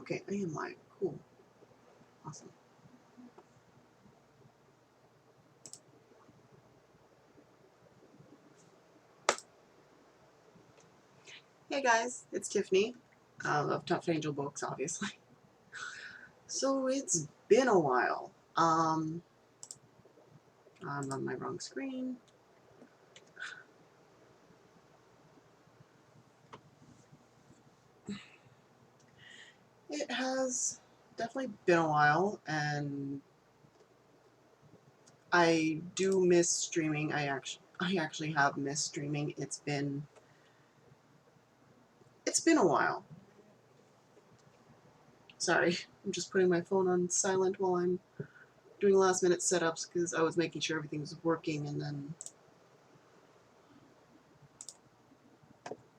Okay, I am live. Cool. Awesome. Hey guys, it's Tiffany of Tough Angel Books, obviously. So it's been a while. I'm on my wrong screen. It has definitely been a while, and I do miss streaming. I actually have missed streaming. It's been a while. Sorry, I'm just putting my phone on silent while I'm doing last minute setups because I was making sure everything was working and then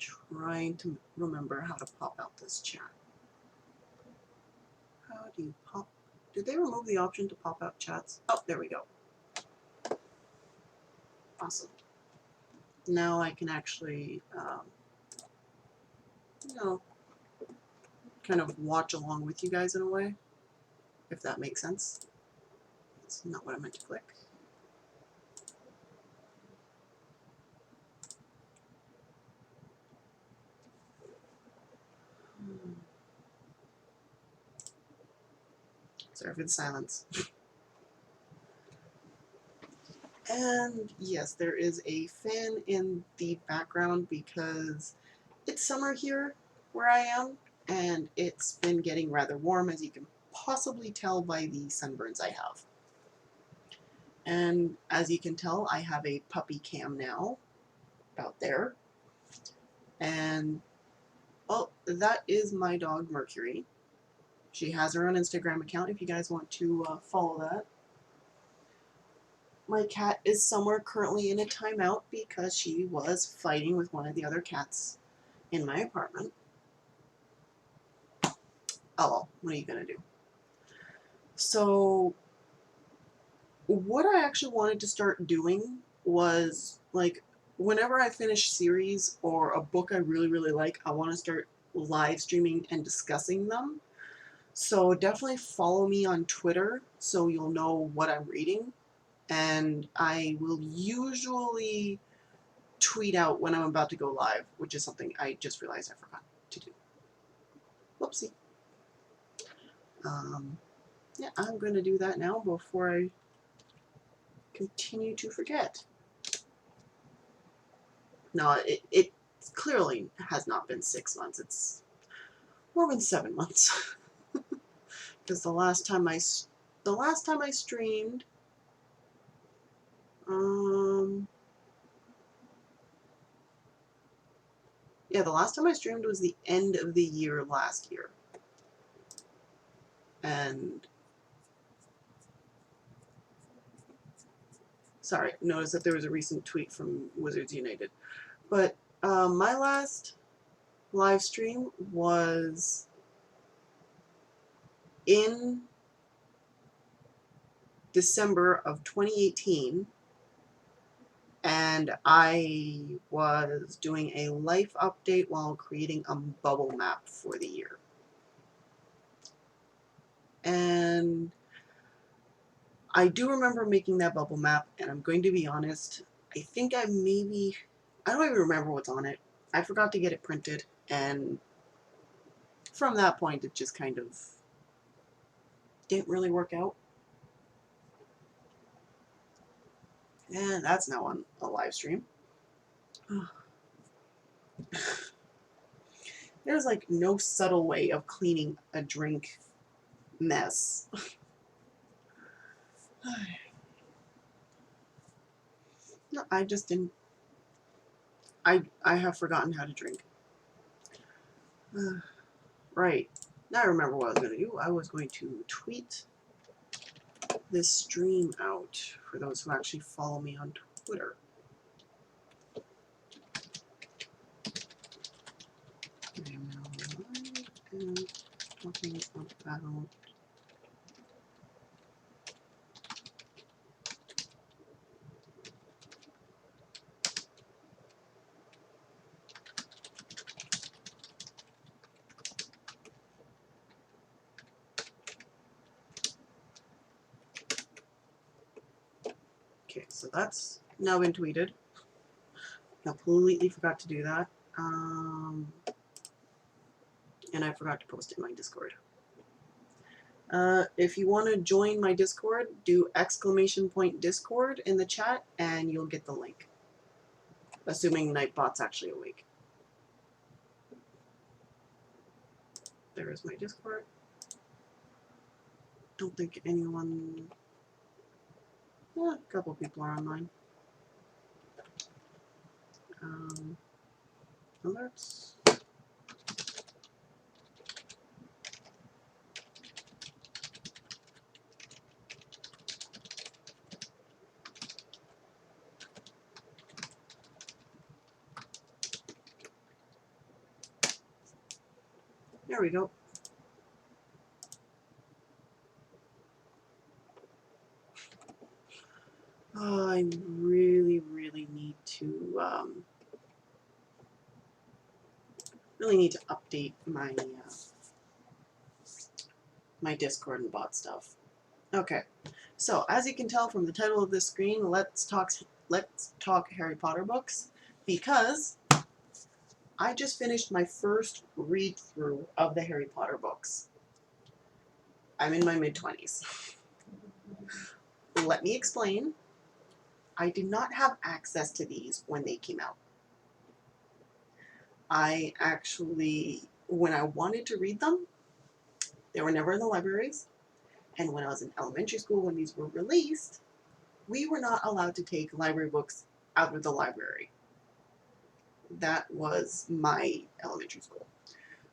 trying to remember how to pop out this chat. How do you pop? Did they remove the option to pop out chats? Oh, there we go. Awesome. Now I can actually, you know, kind of watch along with you guys in a way, if that makes sense. That's not what I meant to click. Sorry for the silence. And yes, there is a fan in the background because it's summer here where I am, and it's been getting rather warm, as you can possibly tell by the sunburns I have. And as you can tell, I have a puppy cam now, about there. And, oh, that is my dog, Mercury. She has her own Instagram account if you guys want to follow that. My cat is somewhere currently in a timeout because she was fighting with one of the other cats in my apartment. Oh well, what are you gonna do? So what I actually wanted to start doing was, like, whenever I finish series or a book I really, really like, I want to start live streaming and discussing them. So definitely follow me on Twitter so you'll know what I'm reading. And I will usually tweet out when I'm about to go live, which is something I just realized I forgot to do. Whoopsie. Yeah, I'm going to do that now before I continue to forget. No, it clearly has not been 6 months. It's more than 7 months. Because the last time I streamed, yeah, the last time I streamed was the end of the year last year. And sorry, notice that there was a recent tweet from Wizards United. But my last live stream was in December of 2018, and I was doing a life update while creating a bubble map for the year. And I do remember making that bubble map, and I'm going to be honest, I think I don't even remember what's on it. I forgot to get it printed, and from that point it just kind of didn't really work out. And that's now on a live stream. There's like no subtle way of cleaning a drink mess. No, I just didn't. I have forgotten how to drink. Right. Now I remember what I was going to do. I was going to tweet this stream out for those who actually follow me on Twitter. I am now live and talking about So that's now been tweeted. Completely forgot to do that. And I forgot to post it in my Discord. If you want to join my Discord, do !Discord in the chat and you'll get the link. Assuming Nightbot's actually awake. There is my Discord. Don't think anyone... Yeah, a couple people are online. Alerts. There we go. Oh, I really need to update my my Discord and bot stuff. Okay, so as you can tell from the title of this screen, let's talk Harry Potter books, because I just finished my first read through of the Harry Potter books. I'm in my mid-20s. Let me explain. I did not have access to these when they came out. I actually, when I wanted to read them, they were never in the libraries. And when I was in elementary school, when these were released, we were not allowed to take library books out of the library. That was my elementary school.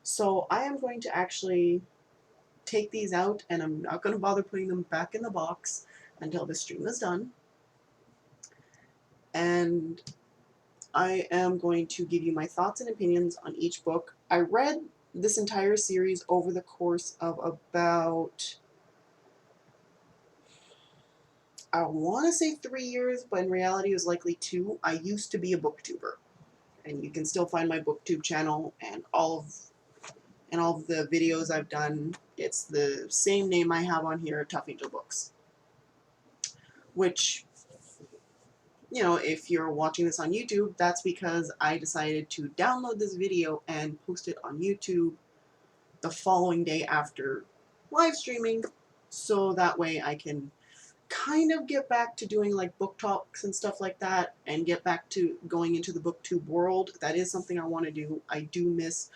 So I am going to actually take these out, and I'm not going to bother putting them back in the box until the stream is done. And I am going to give you my thoughts and opinions on each book. I read this entire series over the course of about, I want to say 3 years, but in reality it was likely 2. I used to be a booktuber, and you can still find my booktube channel and all of the videos I've done. It's the same name I have on here, Tough Angel Books. Which, you know, if you're watching this on YouTube, that's because I decided to download this video and post it on YouTube the following day after live streaming, so that way I can kind of get back to doing like book talks and stuff like that, and get back to going into the booktube world. That is something I want to do. I do miss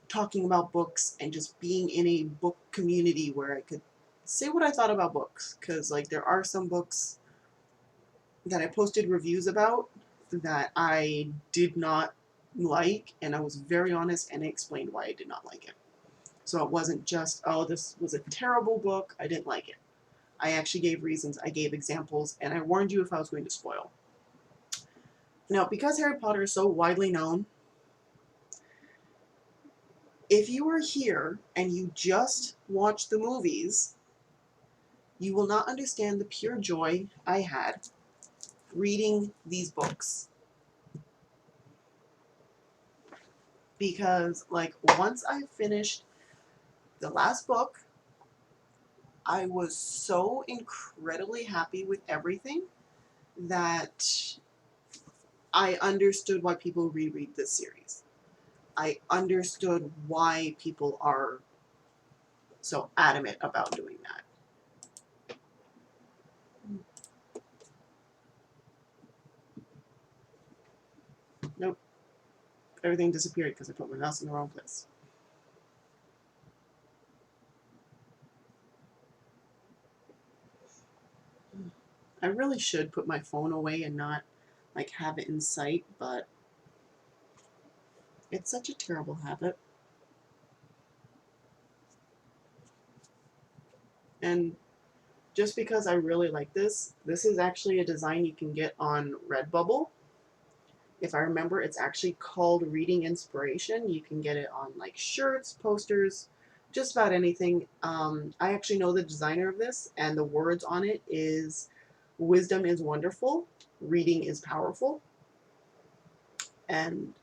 talking about books and just being in a book community where I could say what I thought about books, because like there are some books that I posted reviews about that I did not like, and I was very honest and I explained why I did not like it. So it wasn't just, oh, this was a terrible book, I didn't like it. I actually gave reasons, I gave examples, and I warned you if I was going to spoil. Now, because Harry Potter is so widely known, if you are here and you just watch the movies, you will not understand the pure joy I had reading these books. Because, like, once I finished the last book, I was so incredibly happy with everything that I understood why people reread this series. I understood why people are so adamant about doing that. Nope. Everything disappeared because I put my mouse in the wrong place. I really should put my phone away and not like have it in sight, but it's such a terrible habit. And just because I really like this is actually a design you can get on Redbubble. If I remember, it's actually called Reading Inspiration. You can get it on like shirts, posters, just about anything. I actually know the designer of this, and the words on it is, "Wisdom is wonderful, reading is powerful." And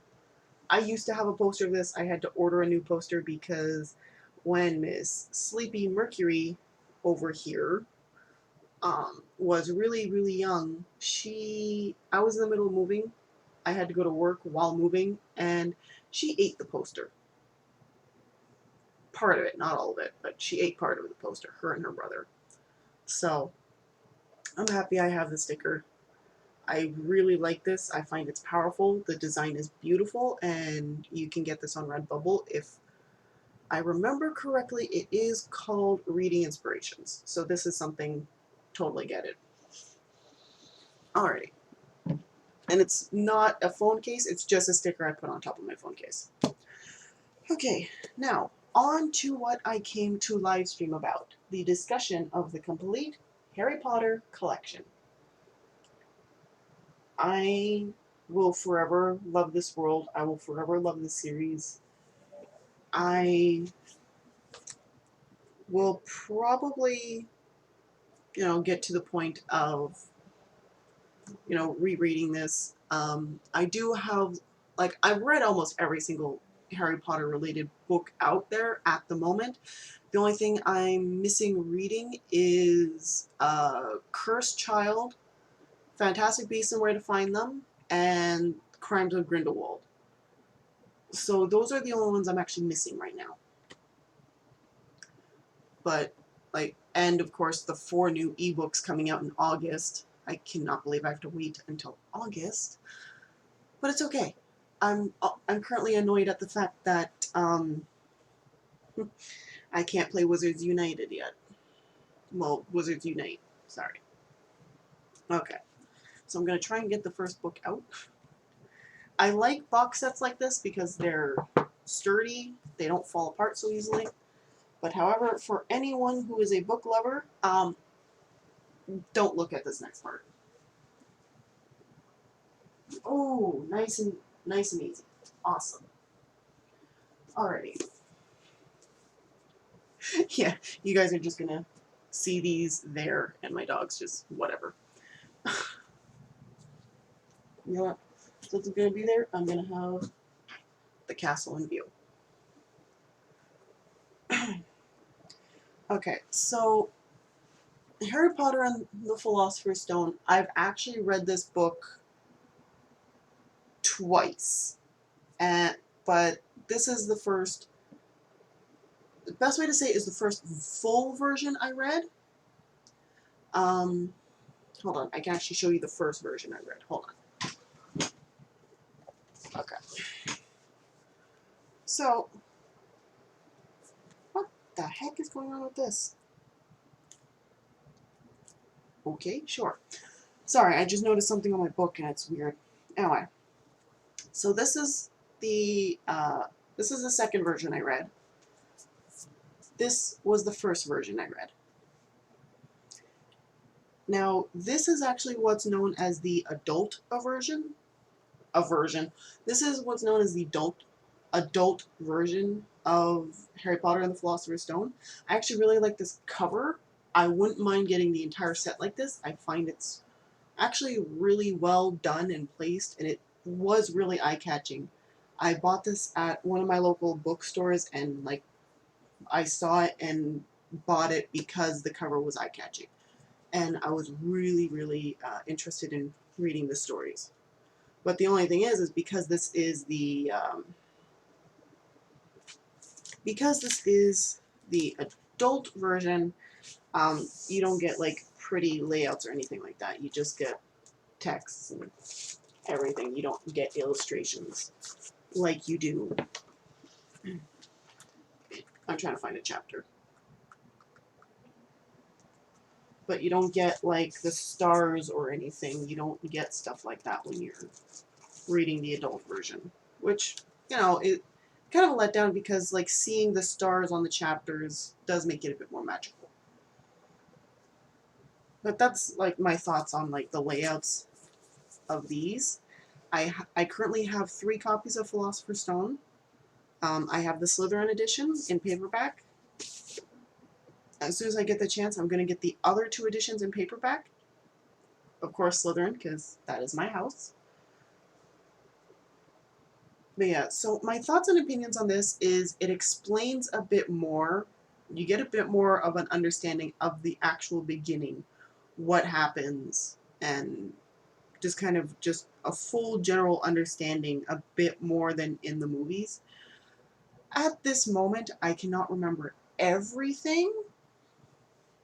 I used to have a poster of this. I had to order a new poster because when Miss Sleepy Mercury over here was really, really young, I was in the middle of moving. I had to go to work while moving, and she ate the poster. Part of it, not all of it, but she ate part of the poster, her and her brother. So I'm happy I have the sticker. I really like this. I find it's powerful. The design is beautiful, and you can get this on Redbubble. If I remember correctly, it is called Reading Inspirations. So this is something, totally get it. Alrighty. And it's not a phone case, it's just a sticker I put on top of my phone case. Okay, now on to what I came to live stream about, the discussion of the complete Harry Potter collection. I will forever love this world. I will forever love this series. I will probably, get to the point of, rereading this. I do have, I've read almost every single Harry Potter related book out there at the moment. The only thing I'm missing reading is Cursed Child, Fantastic Beasts and Where to Find Them, and Crimes of Grindelwald. So those are the only ones I'm actually missing right now. But, and of course the 4 new ebooks coming out in August. I cannot believe I have to wait until August. But it's okay. I'm currently annoyed at the fact that I can't play Wizards United yet. Well, Wizards Unite. Sorry. Okay. So I'm going to try and get the first book out. I like box sets like this because they're sturdy. They don't fall apart so easily. But however, for anyone who is a book lover, don't look at this next part. Oh, nice and easy. Awesome. Alrighty. Yeah, you guys are just gonna see these there, and my dog's just whatever. You know what? Since it's gonna be there, I'm gonna have the castle in view. Okay, so Harry Potter and the Philosopher's Stone, I've actually read this book twice. But this is the first, the best way to say it is the first full version I read. Hold on, I can actually show you the first version I read. Hold on. Okay. So, what the heck is going on with this? Okay, sure. Sorry, I just noticed something on my book and it's weird. Anyway, so this is the second version I read. This was the first version I read. Now, this is actually what's known as the adult version. This is what's known as the adult version of Harry Potter and the Philosopher's Stone. I actually really like this cover. I wouldn't mind getting the entire set like this. I find it's actually really well done and placed, and it was really eye-catching. I bought this at one of my local bookstores, and I saw it and bought it because the cover was eye-catching. And I was really, really interested in reading the stories. But the only thing is because this is the adult version, you don't get pretty layouts or anything like that. You just get texts and everything. You don't get illustrations like you do. I'm trying to find a chapter. But you don't get the stars or anything. You don't get stuff like that when you're reading the adult version, which, it kind of a letdown because seeing the stars on the chapters does make it a bit more magical. But that's my thoughts on the layouts of these. I currently have 3 copies of Philosopher's Stone. I have the Slytherin edition in paperback. As soon as I get the chance, I'm going to get the other 2 editions in paperback. Of course, Slytherin, because that is my house. But yeah, so my thoughts and opinions on this is it explains a bit more. You get a bit more of an understanding of the actual beginning. what happens, and just kind of just a full general understanding a bit more than in the movies. At this moment, I cannot remember everything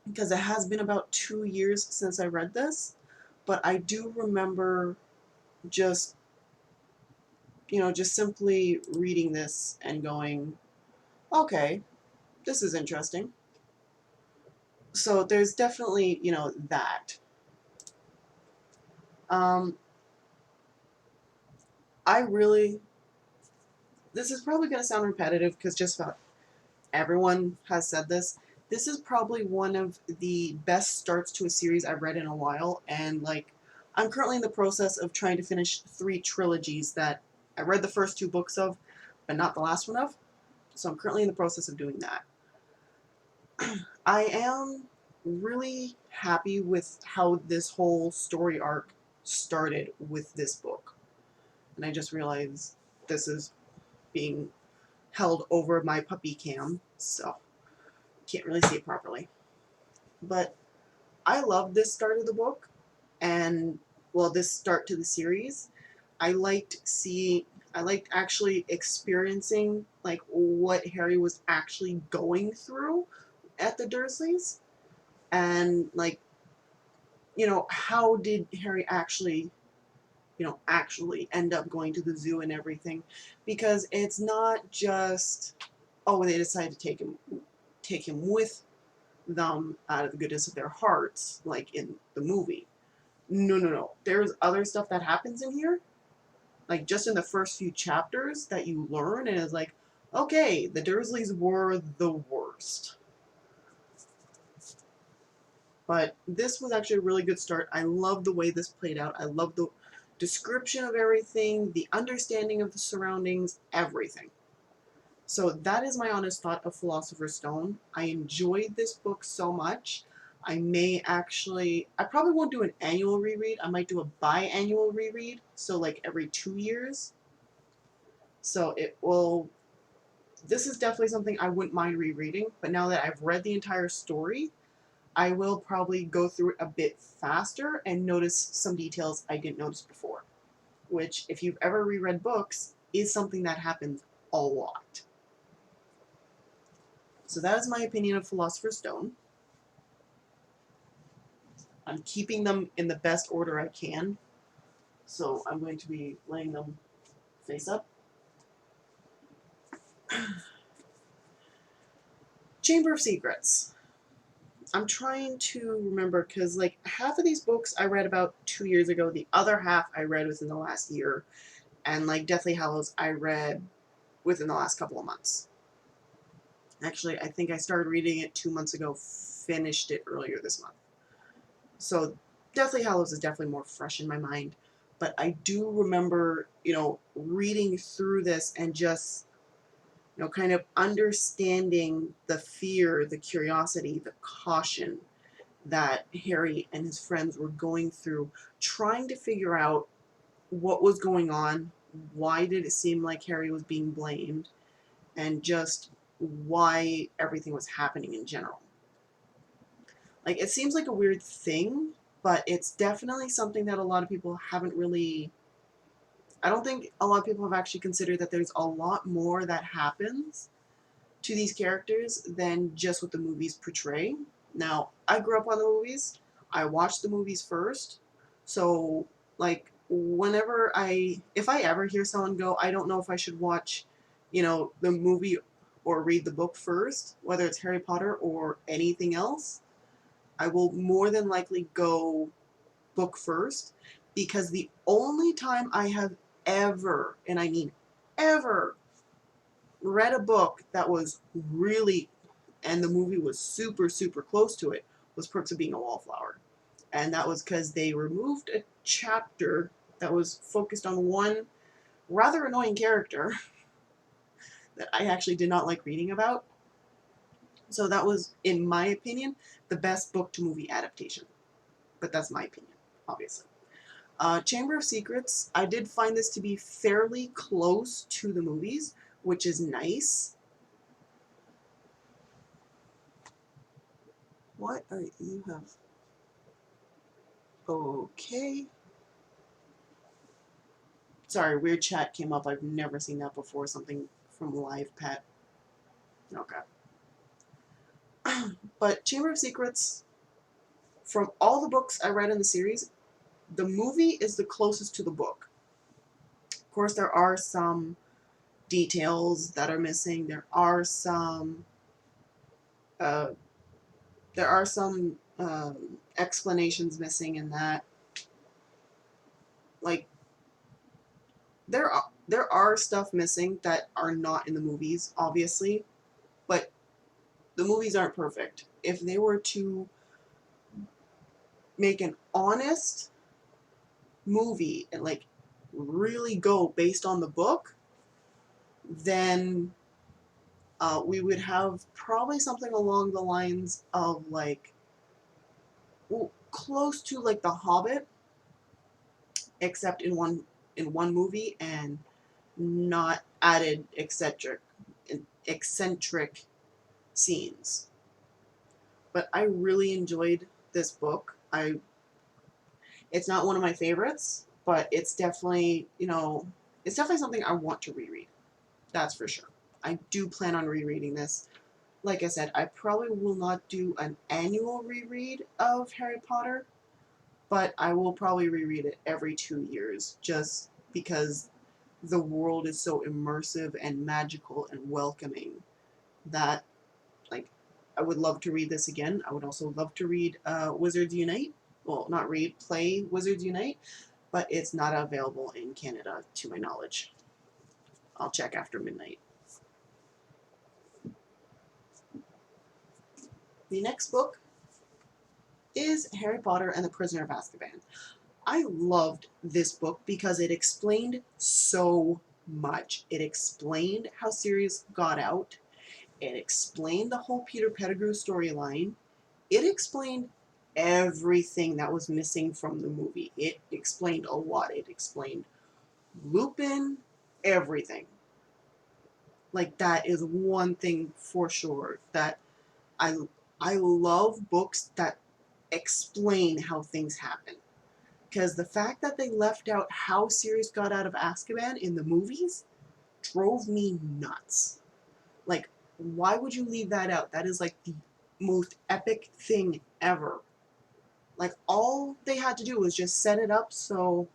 because it has been about 2 years since I read this, but I do remember just, just simply reading this and going, okay, this is interesting. So there's definitely, that. Um, I really, this is probably going to sound repetitive because just about everyone has said this. This is probably one of the best starts to a series I've read in a while, and like, I'm currently in the process of trying to finish 3 trilogies that I read the first 2 books of, but not the last one of. So I'm currently in the process of doing that. I am really happy with how this whole story arc started with this book. And I just realized this is being held over my puppy cam, so can't really see it properly. But I love this start of the book, and well, this start to the series. I liked seeing, I liked actually experiencing like what Harry was actually going through at the Dursleys, and like, how did Harry actually, actually end up going to the zoo and everything, because it's not just, oh, they decided to take him with them out of the goodness of their hearts, like in the movie. No, no, no. There's other stuff that happens in here, like just in the first few chapters that you learn, and it's like, okay, the Dursleys were the worst. But this was actually a really good start. I love the way this played out. I love the description of everything, the understanding of the surroundings, everything. So that is my honest thought of Philosopher's Stone. I enjoyed this book so much. I probably won't do an annual reread. I might do a biannual reread, so like every 2 years. So this is definitely something I wouldn't mind rereading, but now that I've read the entire story, I will probably go through it a bit faster and notice some details I didn't notice before, which, if you've ever reread books, is something that happens a lot. So that is my opinion of Philosopher's Stone. I'm keeping them in the best order I can, so I'm going to be laying them face up. Chamber of Secrets. I'm trying to remember, because like half of these books I read about 2 years ago, the other half I read within the last year, and like Deathly Hallows I read within the last couple of months. Actually, I think I started reading it 2 months ago, finished it earlier this month. So Deathly Hallows is definitely more fresh in my mind. But I do remember, reading through this and just, kind of understanding the fear, the curiosity, the caution that Harry and his friends were going through, trying to figure out what was going on, why did it seem like Harry was being blamed, and just why everything was happening in general. Like, it seems like a weird thing, but it's definitely something that a lot of people haven't really... I don't think a lot of people have actually considered that there's a lot more that happens to these characters than just what the movies portray. Now, I grew up on the movies. I watched the movies first. So, like, if I ever hear someone go, I don't know if I should watch, the movie or read the book first, whether it's Harry Potter or anything else, I will more than likely go book first, because the only time I have ever, and I mean ever, read a book that was really, and the movie was super, super close to it, was Perks of Being a Wallflower. And that was because they removed a chapter that was focused on one rather annoying character that I actually did not like reading about. So that was, in my opinion, the best book to movie adaptation. But that's my opinion, obviously. Chamber of Secrets, I did find this to be fairly close to the movies, which is nice. What are you have? Okay. Sorry, weird chat came up. I've never seen that before. Something from Live Pet. Okay. But Chamber of Secrets, from all the books I read in the series, the movie is the closest to the book. Of course, there are some details that are missing. Uh, there are some explanations missing in that. Like there are stuff missing that are not in the movies, obviously, but the movies aren't perfect. If they were to make an honest movie and like really go based on the book, then we would have probably something along the lines of like, well, close to like The Hobbit, except in one movie and not added eccentric scenes. But I really enjoyed this book. It's not one of my favorites, but it's definitely, it's definitely something I want to reread. That's for sure. I do plan on rereading this. Like I said, I probably will not do an annual reread of Harry Potter, but I will probably reread it every 2 years just because the world is so immersive and magical and welcoming that, like, I would love to read this again. I would also love to read Wizards Unite. Well, not read, play Wizards Unite, but it's not available in Canada to my knowledge. I'll check after midnight. The next book is Harry Potter and the Prisoner of Azkaban. I loved this book because it explained so much. It explained how Sirius got out. It explained the whole Peter Pettigrew storyline. It explained everything that was missing from the movie. It explained a lot. It explained Lupin, everything. Like, that is one thing for sure that I I love books that explain how things happen. Because the fact that they left out how Sirius got out of Azkaban in the movies drove me nuts. Like, why would you leave that out? That is like the most epic thing ever. Like, all they had to do was just set it up so,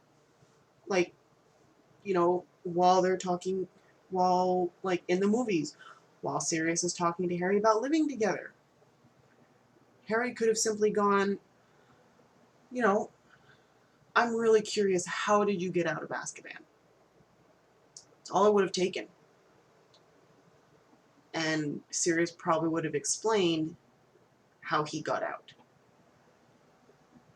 like, while they're talking, while, like, in the movies, while Sirius is talking to Harry about living together, Harry could have simply gone, you know, I'm really curious, how did you get out of Azkaban? It's all I would have taken. And Sirius probably would have explained how he got out.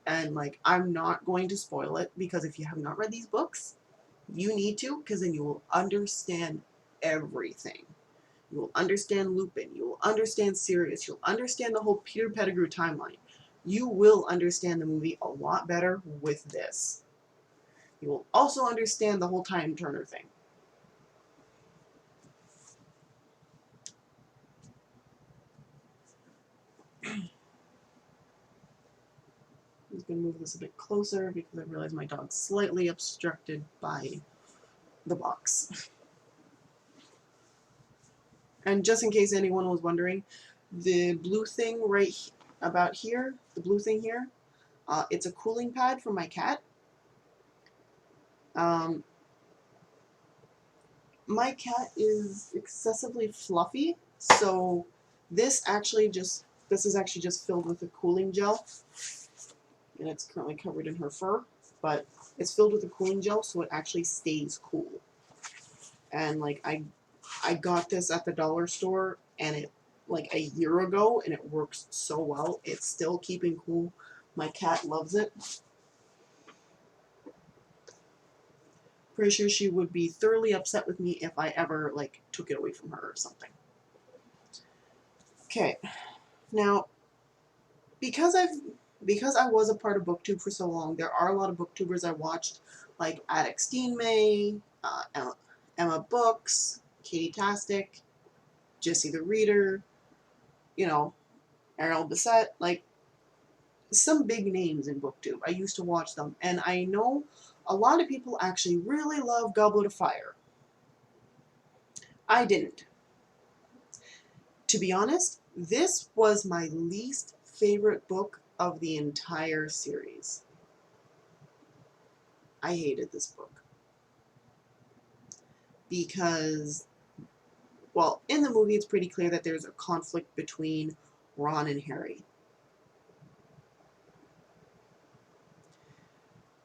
And, like, I'm not going to spoil it, because if you have not read these books, you need to, because then you will understand everything. You will understand Lupin. You will understand Sirius. You'll understand the whole Peter Pettigrew timeline. You will understand the movie a lot better with this. You will also understand the whole Time Turner thing. I'm just going to move this a bit closer because I realize my dog's slightly obstructed by the box. And just in case anyone was wondering, the blue thing about here, the blue thing here, it's a cooling pad for my cat. My cat is excessively fluffy, so this is actually just filled with a cooling gel, and it's currently covered in her fur, but it's filled with a cooling gel, so it actually stays cool. And like I got this at the dollar store, and it like a year ago, and it works so well. It's still keeping cool. My cat loves it. Pretty sure she would be thoroughly upset with me if I ever like took it away from her or something. Okay, now because I was a part of BookTube for so long, there are a lot of BookTubers I watched, like Addix Dean May, Emma Books, Katie Tastic, Jessie the Reader, Ariel Bissett. Like, some big names in BookTube. I used to watch them, and I know a lot of people actually really love Goblet of Fire. I didn't. To be honest, this was my least favorite book of the entire series. I hated this book. Because, well, in the movie it's pretty clear that there's a conflict between Ron and Harry.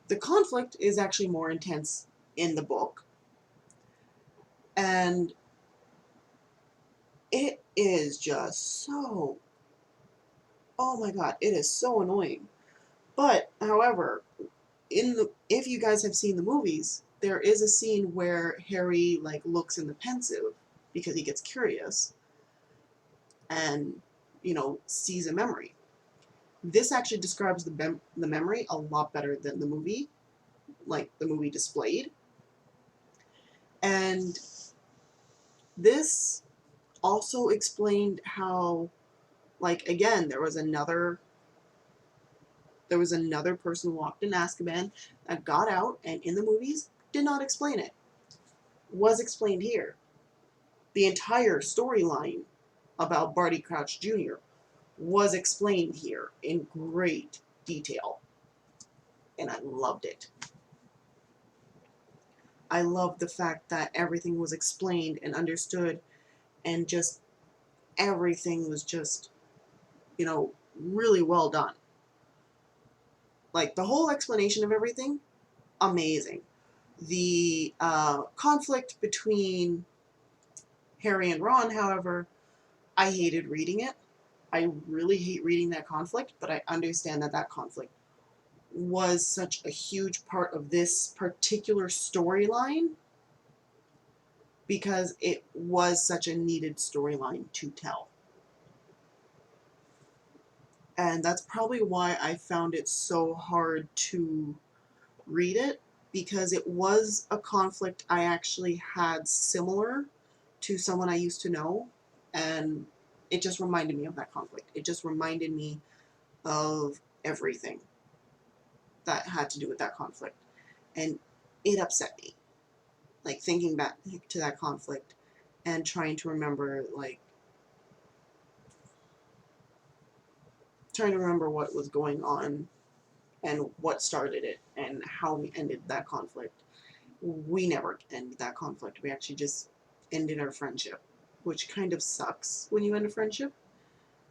The conflict is actually more intense in the book. And it is just so, oh my god, it is so annoying. But, however, if you guys have seen the movies, there is a scene where Harry like looks in the pensive because he gets curious and, you know, sees a memory. This actually describes the memory a lot better than the movie, like the movie displayed. And this also explained how, like, again, there was another person locked in Azkaban that got out, and in the movies did not explain it. Was explained here. The entire storyline about Barty Crouch Jr. was explained here in great detail, and I loved it. I loved the fact that everything was explained and understood, and just everything was just, you know, really well done. Like, the whole explanation of everything, amazing. The conflict between Harry and Ron, however, I hated reading it. I really hate reading that conflict, but I understand that that conflict was such a huge part of this particular storyline because it was such a needed storyline to tell. And that's probably why I found it so hard to read it, because it was a conflict I actually had similar to someone I used to know, and it just reminded me of that conflict. It just reminded me of everything that had to do with that conflict. And it upset me. Like, thinking back to that conflict and trying to remember, what was going on and what started it and how we ended that conflict. We never ended that conflict. We actually just ended our friendship, which kind of sucks when you end a friendship.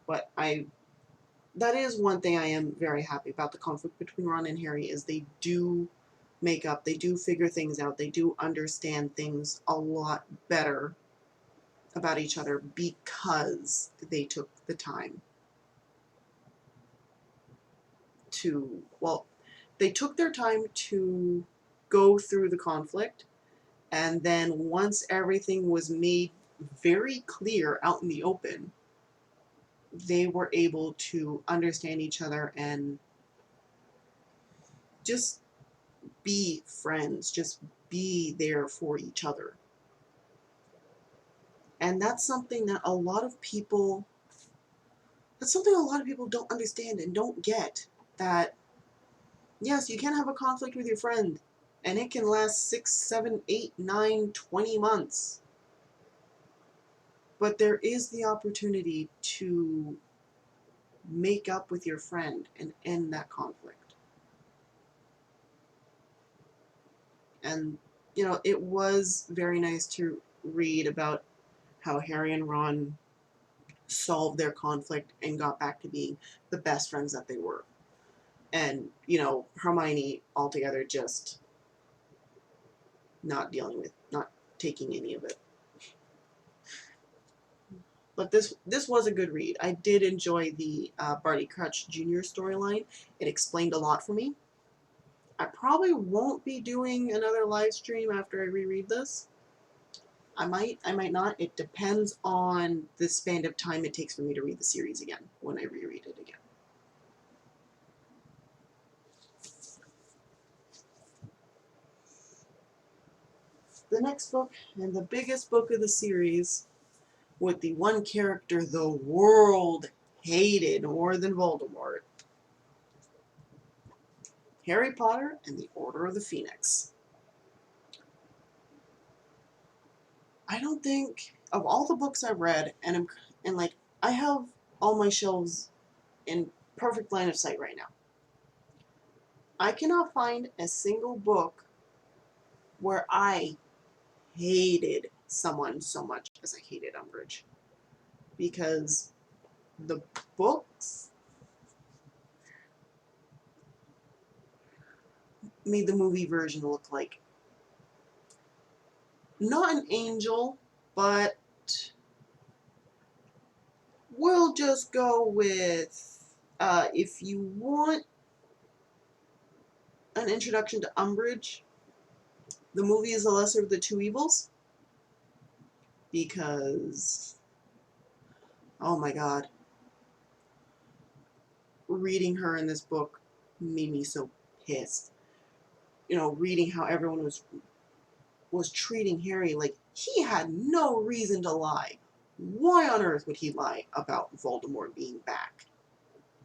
But that is one thing I am very happy about. The conflict between Ron and Harry is they do make up, they do figure things out, they do understand things a lot better about each other because they took the time to, well, they took their time to go through the conflict, and then once everything was made very clear out in the open, they were able to understand each other and just be friends, just be there for each other. And that's something that a lot of people don't understand and don't get. That, yes, you can have a conflict with your friend, and it can last 6, 7, 8, 9, 20 months. But there is the opportunity to make up with your friend and end that conflict. And, you know, it was very nice to read about how Harry and Ron solved their conflict and got back to being the best friends that they were. And, you know, Hermione altogether just not taking any of it. But this was a good read. I did enjoy the Barty Crouch Jr. storyline. It explained a lot for me. I probably won't be doing another live stream after I reread this. I might not. It depends on the span of time it takes for me to read the series again when I reread it again. The next book, and the biggest book of the series, with the one character the world hated more than Voldemort, Harry Potter and the Order of the Phoenix. I don't think, of all the books I've read, and like, I have all my shelves in perfect line of sight right now. I cannot find a single book where I hated someone so much as I hated Umbridge. Because the books made the movie version look like not an angel, but we'll just go with if you want an introduction to Umbridge, the movie is the lesser of the two evils. Because, oh my god, reading her in this book made me so pissed. You know, reading how everyone was treating Harry like he had no reason to lie. Why on earth would he lie about Voldemort being back?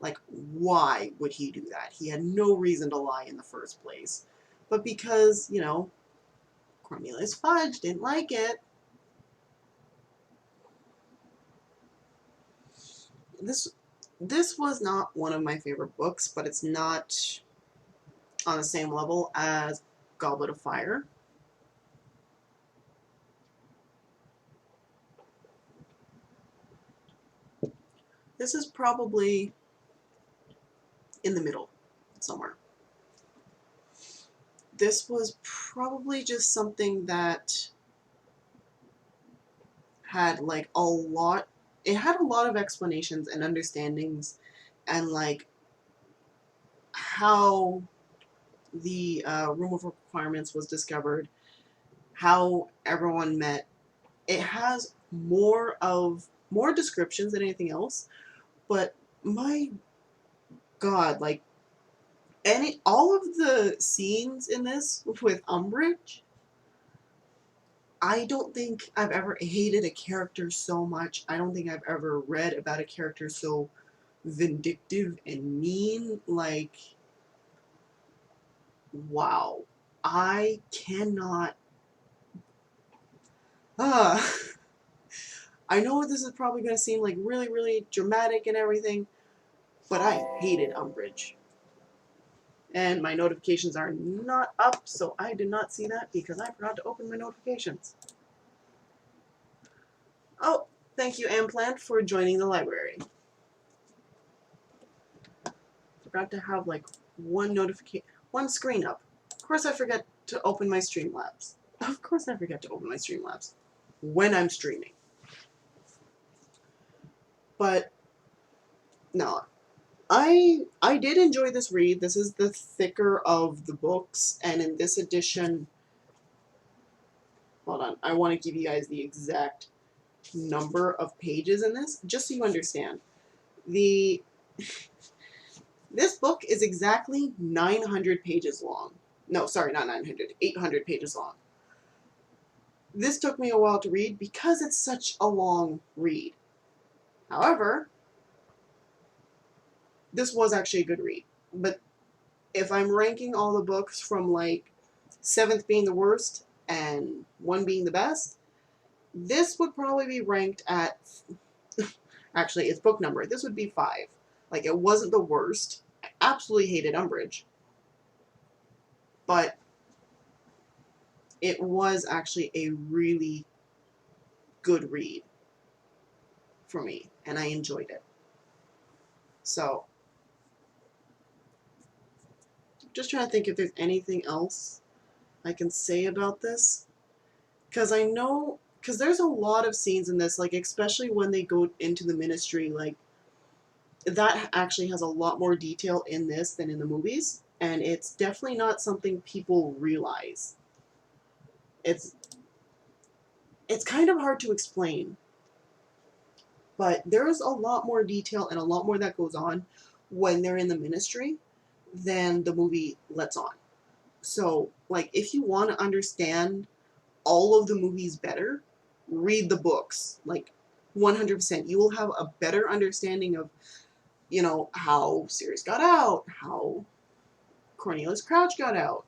Like, why would he do that? He had no reason to lie in the first place. But because, you know, Cornelius Fudge didn't like it. This was not one of my favorite books, but it's not on the same level as Goblet of Fire. This is probably in the middle somewhere. This was probably just something that had like a lot, it had a lot of explanations and understandings and like how the Room of Requirements was discovered, how everyone met. It has more descriptions than anything else, but my god, like all of the scenes in this with Umbridge, I don't think I've ever hated a character so much. I don't think I've ever read about a character so vindictive and mean. Like, wow. I cannot. I know this is probably going to seem like really, really dramatic and everything, but I hated Umbridge. And my notifications are not up, so I did not see that because I forgot to open my notifications. Oh, thank you, Amplant, for joining the library. Forgot to have like one screen up. Of course I forget to open my Streamlabs. Of course I forget to open my Streamlabs when I'm streaming. But no, I did enjoy this read. This is the thicker of the books, and in this edition, hold on, I want to give you guys the exact number of pages in this, just so you understand. This book is exactly 900 pages long. No, sorry, not 900, 800 pages long. This took me a while to read because it's such a long read. However, this was actually a good read. But if I'm ranking all the books from like 7th being the worst and 1 being the best, this would probably be ranked at, actually it's book number, this would be 5. Like, it wasn't the worst. I absolutely hated Umbridge. But it was actually a really good read for me, and I enjoyed it. So, just trying to think if there's anything else I can say about this. Because I know, because there's a lot of scenes in this, like, especially when they go into the ministry, like, that actually has a lot more detail in this than in the movies, and it's definitely not something people realize. It's kind of hard to explain, but there's a lot more detail and a lot more that goes on when they're in the ministry than the movie lets on. So, like, if you want to understand all of the movies better, read the books. Like, 100%. You will have a better understanding of, you know, how Sirius got out, how Cornelius Crouch got out.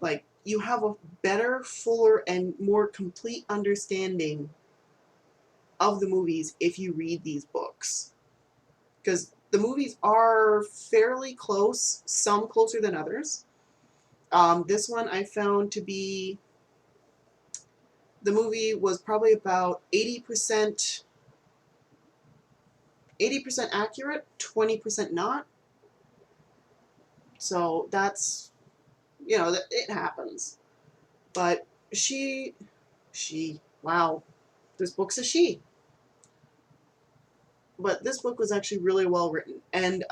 Like, you have a better, fuller, and more complete understanding of the movies if you read these books. Because the movies are fairly close, some closer than others. This one I found to be, the movie was probably about 80% accurate, 20% not. So that's, you know, it happens. But wow, this book's a she. But this book was actually really well written. And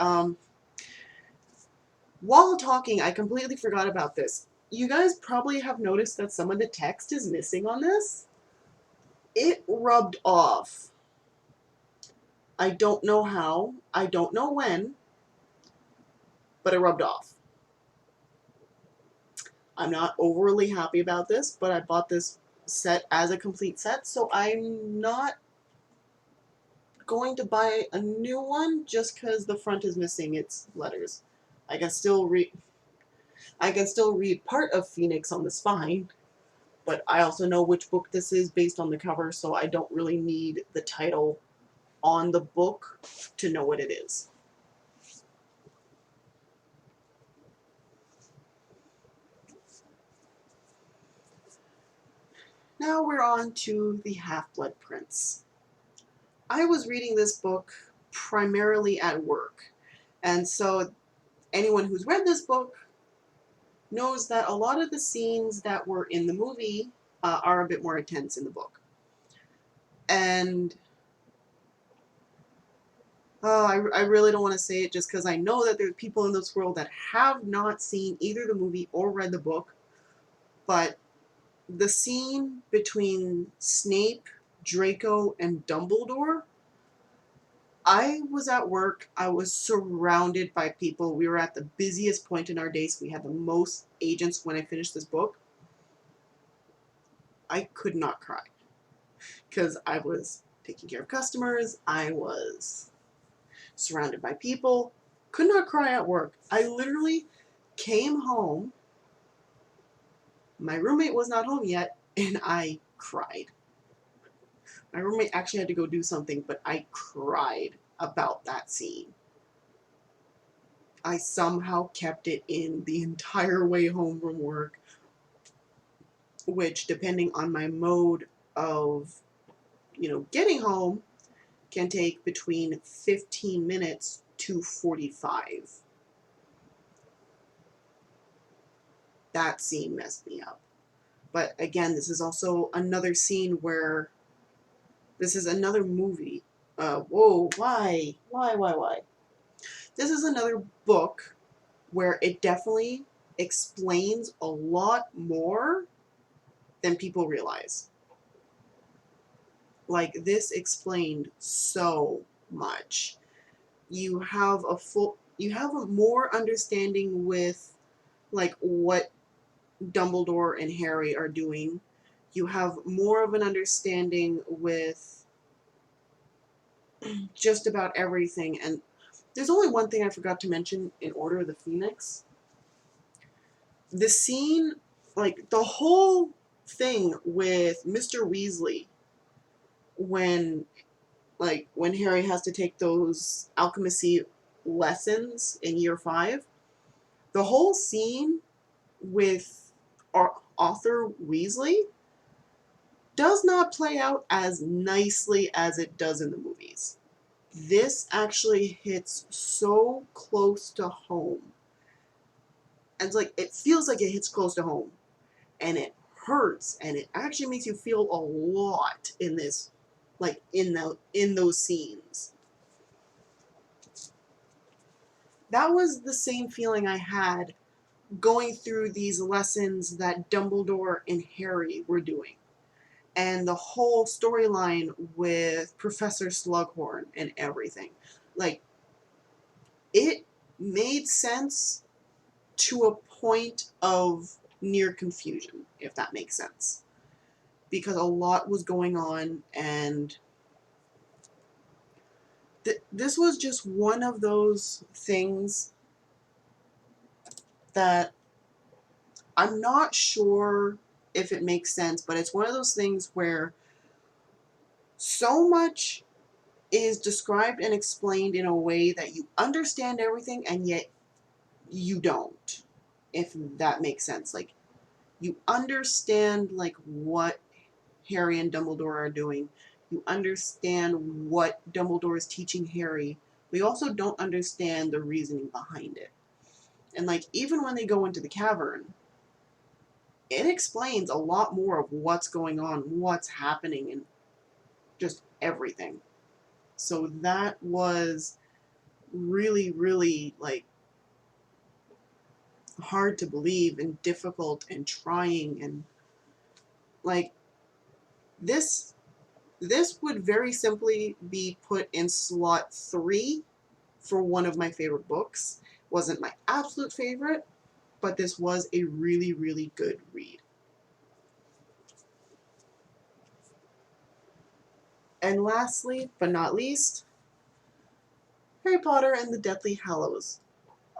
while talking, I completely forgot about this. You guys probably have noticed that some of the text is missing on this. It rubbed off. I don't know how, I don't know when, but it rubbed off. I'm not overly happy about this, but I bought this set as a complete set, so I'm not going to buy a new one just because the front is missing its letters. I can still read part of Phoenix on the spine, but I also know which book this is based on the cover, so I don't really need the title on the book to know what it is. Now we're on to the HalfBlood Prince. I was reading this book primarily at work, and so anyone who's read this book knows that a lot of the scenes that were in the movie are a bit more intense in the book. And I really don't want to say it just because I know that there's people in this world that have not seen either the movie or read the book, but the scene between Snape, Draco, and Dumbledore, I was at work, I was surrounded by people, we were at the busiest point in our day, so we had the most agents when I finished this book. I could not cry because I was taking care of customers, I was surrounded by people, could not cry at work. I literally came home, my roommate was not home yet, and I cried. My roommate actually had to go do something, but I cried about that scene. I somehow kept it in the entire way home from work, which, depending on my mode of, getting home, can take between 15 minutes to 45. That scene messed me up. But again, this is also another scene where this is another movie. Whoa, why? Why? This is another book where it definitely explains a lot more than people realize. Like, this explained so much. You have a more understanding with, like, what Dumbledore and Harry are doing. You have more of an understanding with just about everything. And there's only one thing I forgot to mention in Order of the Phoenix. The scene, like, the whole thing with Mr. Weasley when Harry has to take those alchemy lessons in year 5, the whole scene with Arthur Weasley does not play out as nicely as it does in the movies. This actually hits so close to home. And it's like, it feels like it hits close to home. And it hurts, and it actually makes you feel a lot in this, like, in those scenes. That was the same feeling I had going through these lessons that Dumbledore and Harry were doing. And the whole storyline with Professor Slughorn and everything. Like, it made sense to a point of near confusion, if that makes sense. Because a lot was going on, and this was just one of those things that I'm not sure if it makes sense, but it's one of those things where so much is described and explained in a way that you understand everything and yet you don't, if that makes sense. Like, you understand like what Harry and Dumbledore are doing. You understand what Dumbledore is teaching Harry, but you also don't understand the reasoning behind it. And like, even when they go into the cavern, it explains a lot more of what's going on, what's happening, and just everything. So that was really, really like hard to believe and difficult and trying, and like this would very simply be put in slot 3 for one of my favorite books. Wasn't my absolute favorite, but this was a really, really good read. And lastly, but not least, Harry Potter and the Deathly Hallows.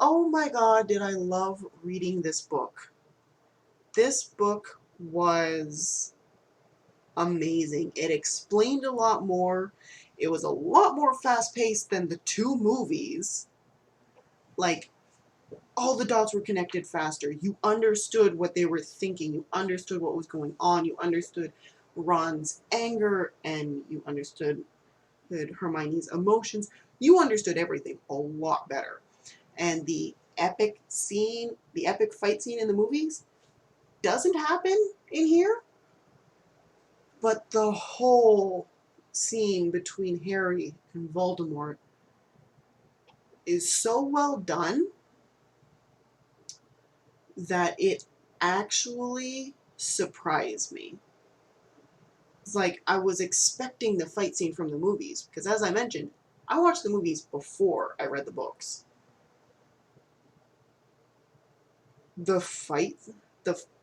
Oh my god, did I love reading this book. This book was amazing. It explained a lot more. It was a lot more fast-paced than the 2 movies. Like, all the dots were connected faster. You understood what they were thinking. You understood what was going on. You understood Ron's anger, and you understood Hermione's emotions. You understood everything a lot better. And the epic fight scene in the movies doesn't happen in here, but the whole scene between Harry and Voldemort is so well done that it actually surprised me. It's like I was expecting the fight scene from the movies, because as I mentioned, I watched the movies before I read the books. The fight,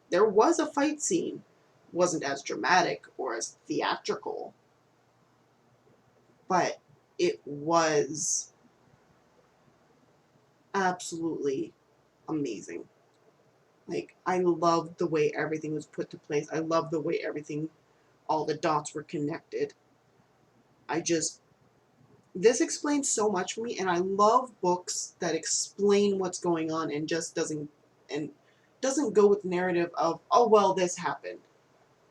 there was a fight scene, wasn't as dramatic or as theatrical, but it was absolutely amazing. Like, I loved the way everything was put to place. I loved the way all the dots were connected. This explains so much for me, and I love books that explain what's going on and just doesn't go with the narrative of, oh, well, this happened.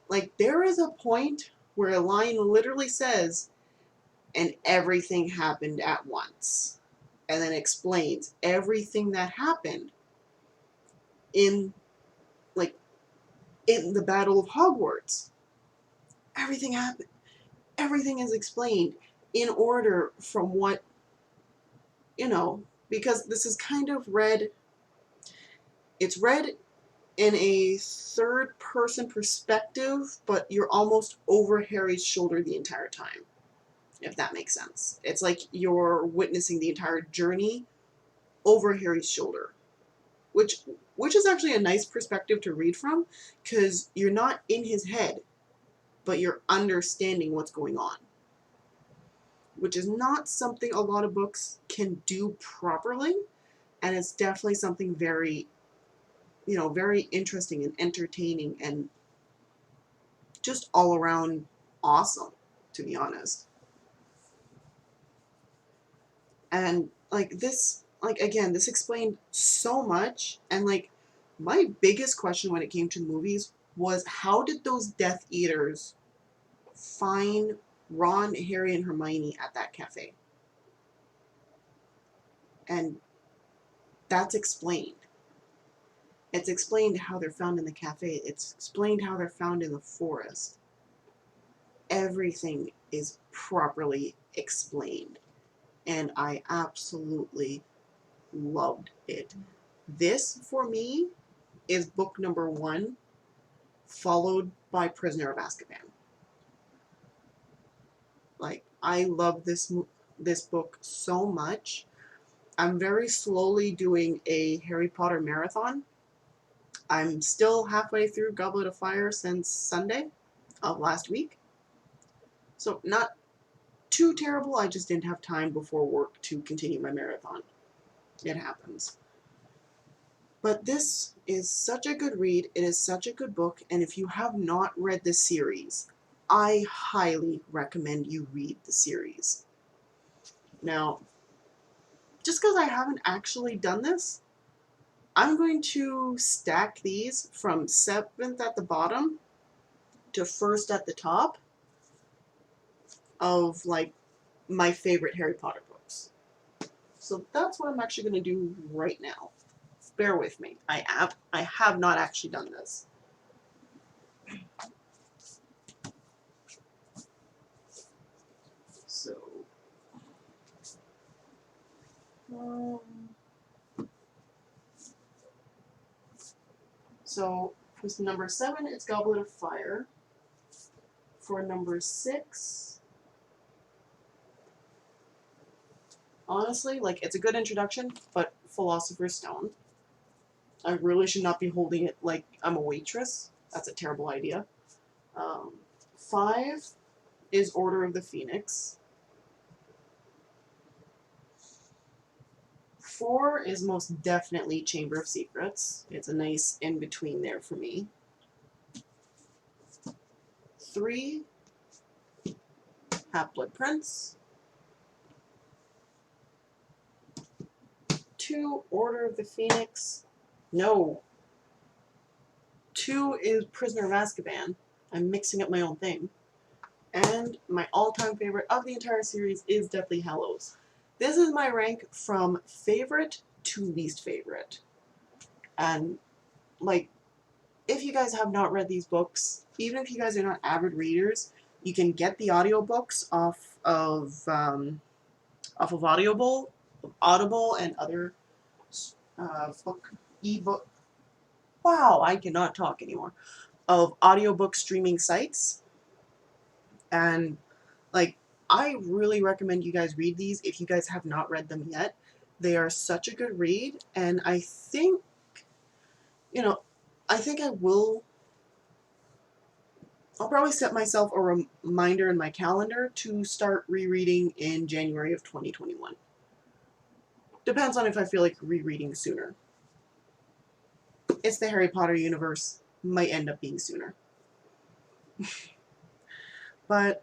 Like, there is a point where a line literally says, and everything happened at once, and then explains everything that happened in, like, in the Battle of Hogwarts. Everything happened. Everything is explained in order from what, because this is kind of read, it's read in a third-person perspective, but you're almost over Harry's shoulder the entire time, if that makes sense. It's like you're witnessing the entire journey over Harry's shoulder, which is actually a nice perspective to read from, because you're not in his head, but you're understanding what's going on, which is not something a lot of books can do properly, and it's definitely something very, very interesting and entertaining and just all around awesome, to be honest. And again, this explained so much, and like, my biggest question when it came to the movies was, how did those Death Eaters find Ron, Harry, and Hermione at that cafe? And that's explained. It's explained how they're found in the cafe. It's explained how they're found in the forest. Everything is properly explained, and I absolutely loved it. This, for me, is book number 1, followed by Prisoner of Azkaban. Like, I love this book so much. I'm very slowly doing a Harry Potter marathon. I'm still halfway through Goblet of Fire since Sunday of last week. So not too terrible. I just didn't have time before work to continue my marathon. It happens. But this is such a good read. It is such a good book. And if you have not read this series, I highly recommend you read the series. Now, just because I haven't actually done this, I'm going to stack these from 7th at the bottom to 1st at the top of like my favorite Harry Potter books. So that's what I'm actually going to do right now. Bear with me. I have not actually done this. So, um, for number 7, it's Goblet of Fire. For number 6, honestly, like, it's a good introduction, but Philosopher's Stone. I really should not be holding it like I'm a waitress. That's a terrible idea. 5 is Order of the Phoenix. 4 is most definitely Chamber of Secrets. It's a nice in-between there for me. 3, HalfBlood Prince. 2, Order of the Phoenix. No. 2 is Prisoner of Azkaban. I'm mixing up my own thing. And my all-time favorite of the entire series is Deathly Hallows. This is my rank from favorite to least favorite. And, like, if you guys have not read these books, even if you guys are not avid readers, you can get the audiobooks off of Audible and other ebook. Wow, I cannot talk anymore. Of audiobook streaming sites. And, like, I really recommend you guys read these if you guys have not read them yet. They are such a good read, and I think, I'll probably set myself a reminder in my calendar to start rereading in January of 2021. Depends on if I feel like rereading sooner. It's the Harry Potter universe. Might end up being sooner. But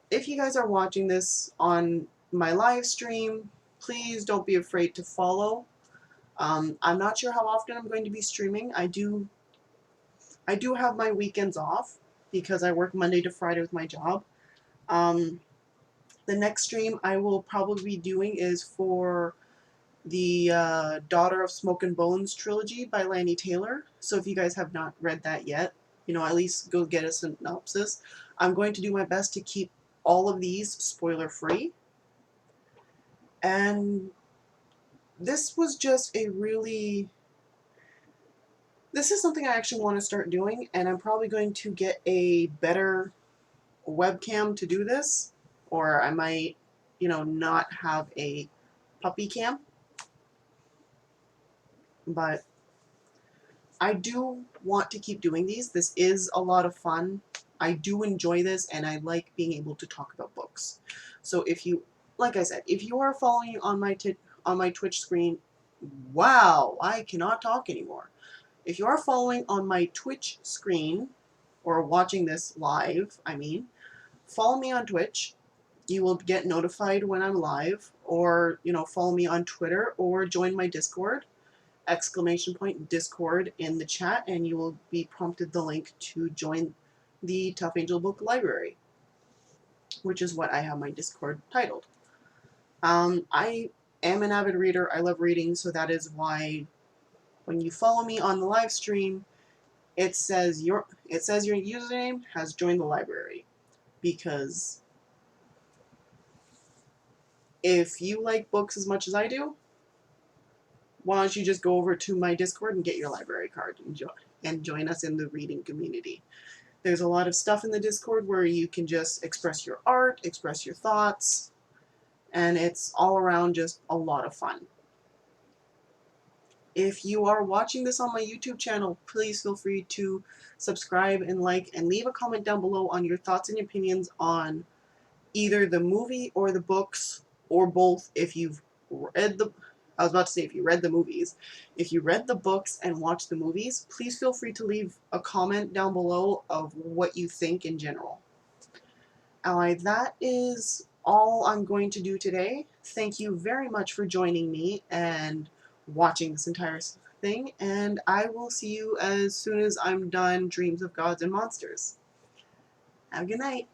if you guys are watching this on my live stream, please don't be afraid to follow. I'm not sure how often I'm going to be streaming. I do have my weekends off because I work Monday to Friday with my job. The next stream I will probably be doing is for the Daughter of Smoke and Bones trilogy by Lanny Taylor. So if you guys have not read that yet, at least go get a synopsis. I'm going to do my best to keep all of these spoiler-free. And this was just this is something I actually want to start doing, and I'm probably going to get a better webcam to do this, or I might, not have a puppy cam. But I do want to keep doing these. This is a lot of fun. I do enjoy this, and I like being able to talk about books. So like I said, if you are following on my Twitch screen, wow, I cannot talk anymore. If you are following on my Twitch screen, or watching this live, follow me on Twitch. You will get notified when I'm live, or, follow me on Twitter, or join my Discord. !Discord in the chat, and you will be prompted the link to join the Tough Angel Book Library, which is what I have my Discord titled. I am an avid reader. I love reading, so that is why when you follow me on the live stream, it says your username has joined the library, because if you like books as much as I do, why don't you just go over to my Discord and get your library card and join us in the reading community. There's a lot of stuff in the Discord where you can just express your art, express your thoughts, and it's all around just a lot of fun. If you are watching this on my YouTube channel, please feel free to subscribe and like, and leave a comment down below on your thoughts and opinions on either the movie or the books, or both if you've read I was about to say if you read the movies. If you read the books and watched the movies, please feel free to leave a comment down below of what you think in general. Alright, that is all I'm going to do today. Thank you very much for joining me and watching this entire thing, and I will see you as soon as I'm done Dreams of Gods and Monsters. Have a good night.